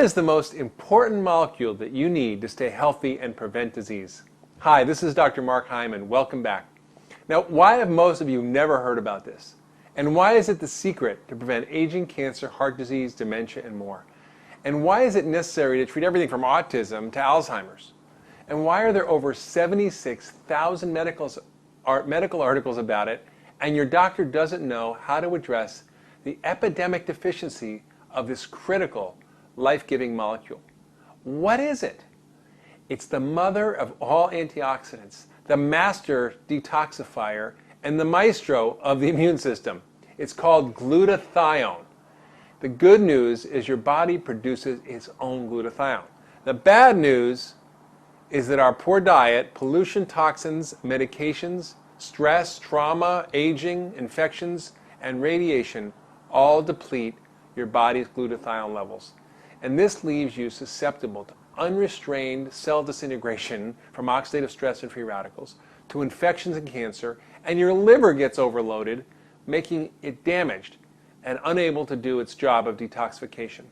is the most important molecule that you need to stay healthy and prevent disease? Hi, this is Dr. Mark Hyman. Welcome back. Now, why have most of you never heard about this? And why is it the secret to prevent aging, cancer, heart disease, dementia, and more? And why is it necessary to treat everything from autism to Alzheimer's? And why are there over 76,000 medical articles about it, and your doctor doesn't know how to address the epidemic deficiency of this critical, life-giving molecule? What is it? It's the mother of all antioxidants, the master detoxifier, and the maestro of the immune system. It's called glutathione. The good news is your body produces its own glutathione. The bad news is that our poor diet, pollution, toxins, medications, stress, trauma, aging, infections, and radiation all deplete your body's glutathione levels. And this leaves you susceptible to unrestrained cell disintegration from oxidative stress and free radicals, to infections and cancer, and your liver gets overloaded, making it damaged and unable to do its job of detoxification.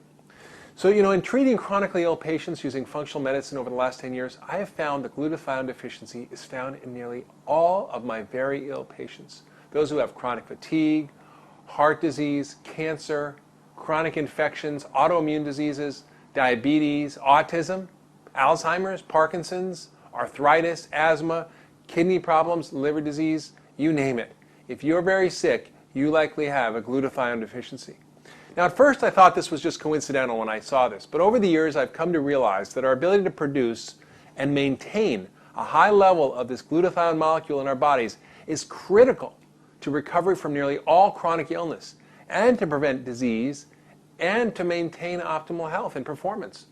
So, in treating chronically ill patients using functional medicine over the last 10 years, I have found that glutathione deficiency is found in nearly all of my very ill patients. Those who have chronic fatigue, heart disease, cancer, chronic infections, autoimmune diseases, diabetes, autism, Alzheimer's, Parkinson's, arthritis, asthma, kidney problems, liver disease, you name it. If you're very sick, you likely have a glutathione deficiency. Now, at first I thought this was just coincidental when I saw this, but over the years I've come to realize that our ability to produce and maintain a high level of this glutathione molecule in our bodies is critical to recovery from nearly all chronic illness, and to prevent disease, and to maintain optimal health and performance.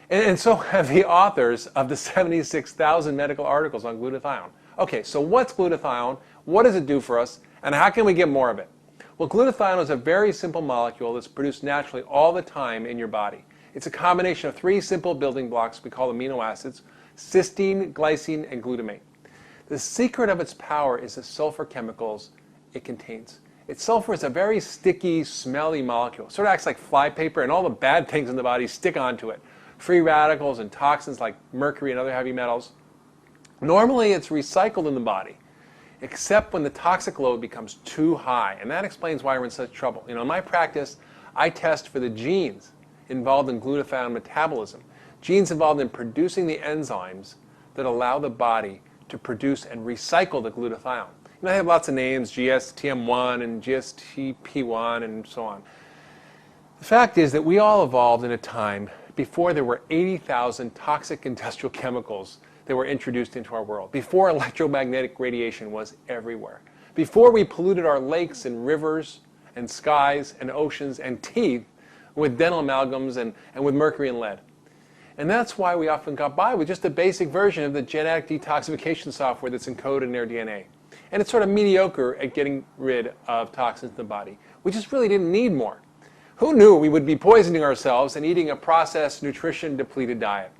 And so have the authors of the 76,000 medical articles on glutathione. Okay, so what's glutathione? What does it do for us? And how can we get more of it? Well, glutathione is a very simple molecule that's produced naturally all the time in your body. It's a combination of three simple building blocks we call amino acids: cysteine, glycine, and glutamate. The secret of its power is the sulfur chemicals it contains. Sulfur is a very sticky, smelly molecule. It sort of acts like flypaper, and all the bad things in the body stick onto it. Free radicals and toxins like mercury and other heavy metals. Normally it's recycled in the body, except when the toxic load becomes too high, and that explains why we're in such trouble. In my practice, I test for the genes involved in glutathione metabolism, genes involved in producing the enzymes that allow the body to produce and recycle the glutathione. They have lots of names, GSTM1 and GSTP1 and so on. The fact is that we all evolved in a time before there were 80,000 toxic industrial chemicals that were introduced into our world, before electromagnetic radiation was everywhere, before we polluted our lakes and rivers and skies and oceans and teeth with dental amalgams and with mercury and lead. And that's why we often got by with just a basic version of the genetic detoxification software that's encoded in their DNA. And it's sort of mediocre at getting rid of toxins in the body. We just really didn't need more. Who knew we would be poisoning ourselves and eating a processed, nutrition-depleted diet?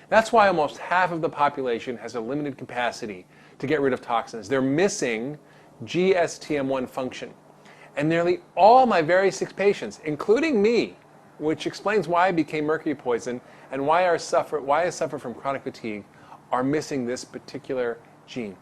That's why almost half of the population has a limited capacity to get rid of toxins. They're missing GSTM1 function. And nearly all my very sick patients, including me, which explains why I became mercury poisoned and why I suffer from chronic fatigue, are missing this particular gene.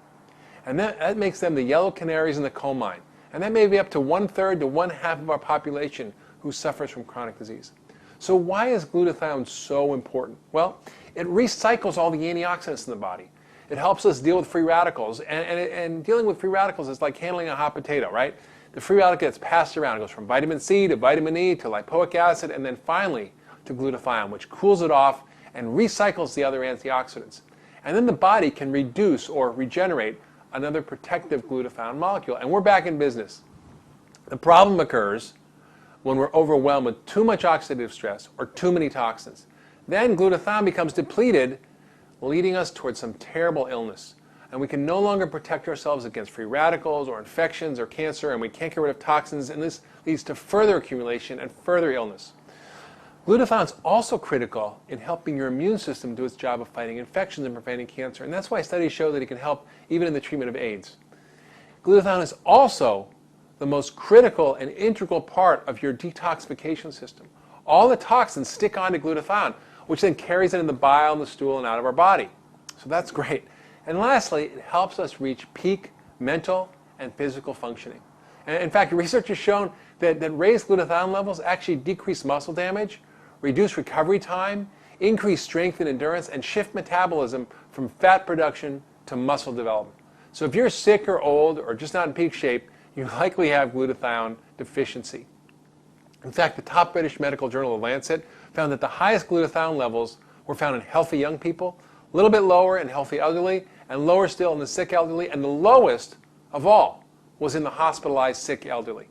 And that makes them the yellow canaries in the coal mine. And that may be up to 1/3 to 1/2 of our population who suffers from chronic disease. So why is glutathione so important? Well, it recycles all the antioxidants in the body. It helps us deal with free radicals. And dealing with free radicals is like handling a hot potato, right? The free radical gets passed around. It goes from vitamin C to vitamin E to lipoic acid, and then finally to glutathione, which cools it off and recycles the other antioxidants. And then the body can reduce or regenerate another protective glutathione molecule, and we're back in business. The problem occurs when we're overwhelmed with too much oxidative stress or too many toxins. Then glutathione becomes depleted, leading us towards some terrible illness. And we can no longer protect ourselves against free radicals or infections or cancer, and we can't get rid of toxins, and this leads to further accumulation and further illness. Glutathione is also critical in helping your immune system do its job of fighting infections and preventing cancer, and that's why studies show that it can help even in the treatment of AIDS. Glutathione is also the most critical and integral part of your detoxification system. all the toxins stick onto glutathione, which then carries it in the bile and the stool and out of our body. So that's great. And lastly, it helps us reach peak mental and physical functioning. And in fact, research has shown that raised glutathione levels actually decrease muscle damage, reduce recovery time, increase strength and endurance, and shift metabolism from fat production to muscle development. So if you're sick or old or just not in peak shape, you likely have glutathione deficiency. In fact, the top British medical journal, The Lancet, found that the highest glutathione levels were found in healthy young people, a little bit lower in healthy elderly, and lower still in the sick elderly, and the lowest of all was in the hospitalized sick elderly.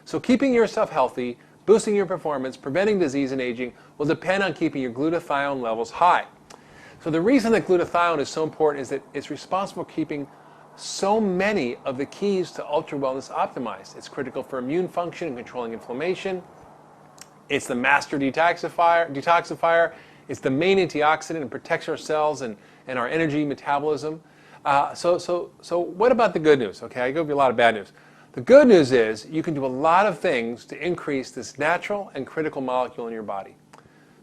So keeping yourself healthy, boosting your performance, preventing disease and aging will depend on keeping your glutathione levels high. So the reason that glutathione is so important is that it's responsible for keeping so many of the keys to ultra wellness optimized. It's critical for immune function and controlling inflammation. It's the master detoxifier. It's the main antioxidant and protects our cells and our energy metabolism. So what about the good news? Okay, I give you a lot of bad news. The good news is you can do a lot of things to increase this natural and critical molecule in your body.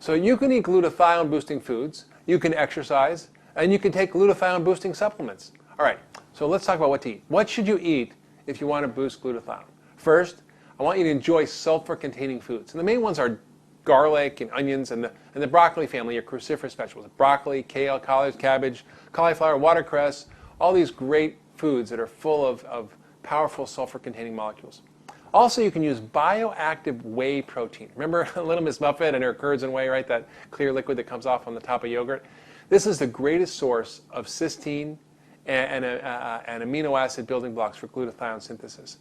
So you can eat glutathione boosting foods, you can exercise, and you can take glutathione boosting supplements. All right, so let's talk about what to eat. What should you eat if you want to boost glutathione? First, I want you to enjoy sulfur-containing foods. And the main ones are garlic and onions and the broccoli family, your cruciferous vegetables. Broccoli, kale, collards, cabbage, cauliflower, watercress, all these great foods that are full of powerful sulfur-containing molecules. Also, you can use bioactive whey protein. Remember Little Miss Muffet and her curds and whey, right? That clear liquid that comes off on the top of yogurt. This is the greatest source of cysteine and amino acid building blocks for glutathione synthesis.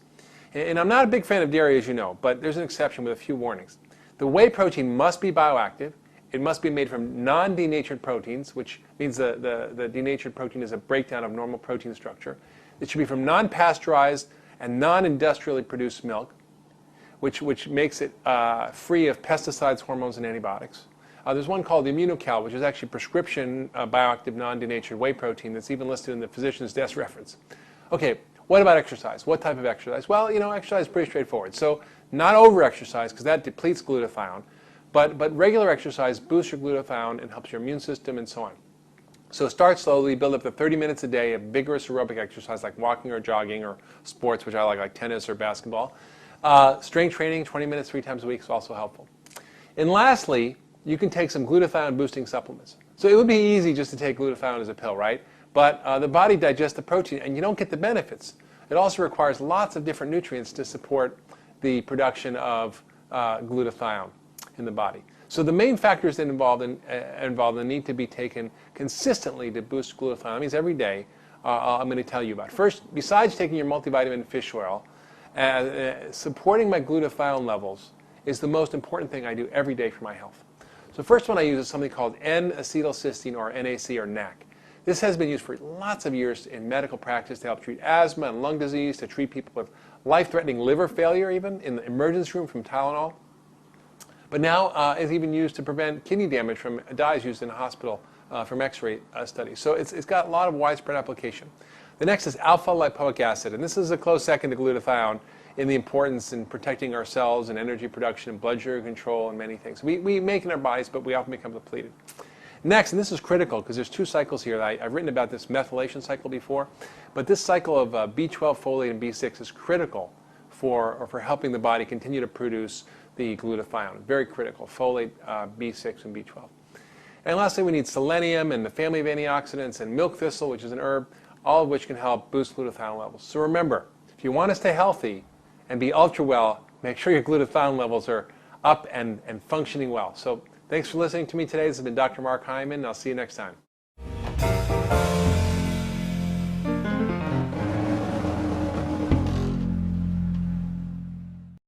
And I'm not a big fan of dairy, as you know, but there's an exception with a few warnings. The whey protein must be bioactive. It must be made from non-denatured proteins, which means the denatured protein is a breakdown of normal protein structure. It should be from non-pasteurized and non-industrially produced milk, which makes it free of pesticides, hormones, and antibiotics. There's one called the Immunocal, which is actually prescription bioactive non-denatured whey protein that's even listed in the physician's desk reference. Okay, what about exercise? What type of exercise? Well, exercise is pretty straightforward. So not over-exercise, because that depletes glutathione, but regular exercise boosts your glutathione and helps your immune system and so on. So start slowly, build up to 30 minutes a day of vigorous aerobic exercise like walking or jogging or sports, which I like tennis or basketball. Strength training, 20 minutes 3 times a week is also helpful. And lastly, you can take some glutathione boosting supplements. So it would be easy just to take glutathione as a pill, right? But the body digests the protein and you don't get the benefits. It also requires lots of different nutrients to support the production of glutathione in the body. So the main factors that involved need to be taken consistently to boost glutathione. That means every day I'm going to tell you about. First, besides taking your multivitamin fish oil, supporting my glutathione levels is the most important thing I do every day for my health. So first one I use is something called N-acetylcysteine or NAC or NAC. This has been used for lots of years in medical practice to help treat asthma and lung disease, to treat people with life-threatening liver failure even in the emergency room from Tylenol. But now it's even used to prevent kidney damage from dyes used in a hospital from X-ray studies. So it's got a lot of widespread application. The next is alpha-lipoic acid, and this is a close second to glutathione in the importance in protecting our cells and energy production and blood sugar control and many things. We make in our bodies, but we often become depleted. Next, and this is critical because there's 2 cycles here. I've written about this methylation cycle before, but this cycle of B12, folate, and B6 is critical for helping the body continue to produce the glutathione. Very critical, folate, B6, and B12. And lastly, we need selenium and the family of antioxidants and milk thistle, which is an herb, all of which can help boost glutathione levels. So remember, if you want to stay healthy and be ultra well, make sure your glutathione levels are up and functioning well. So thanks for listening to me today. This has been Dr. Mark Hyman, and I'll see you next time.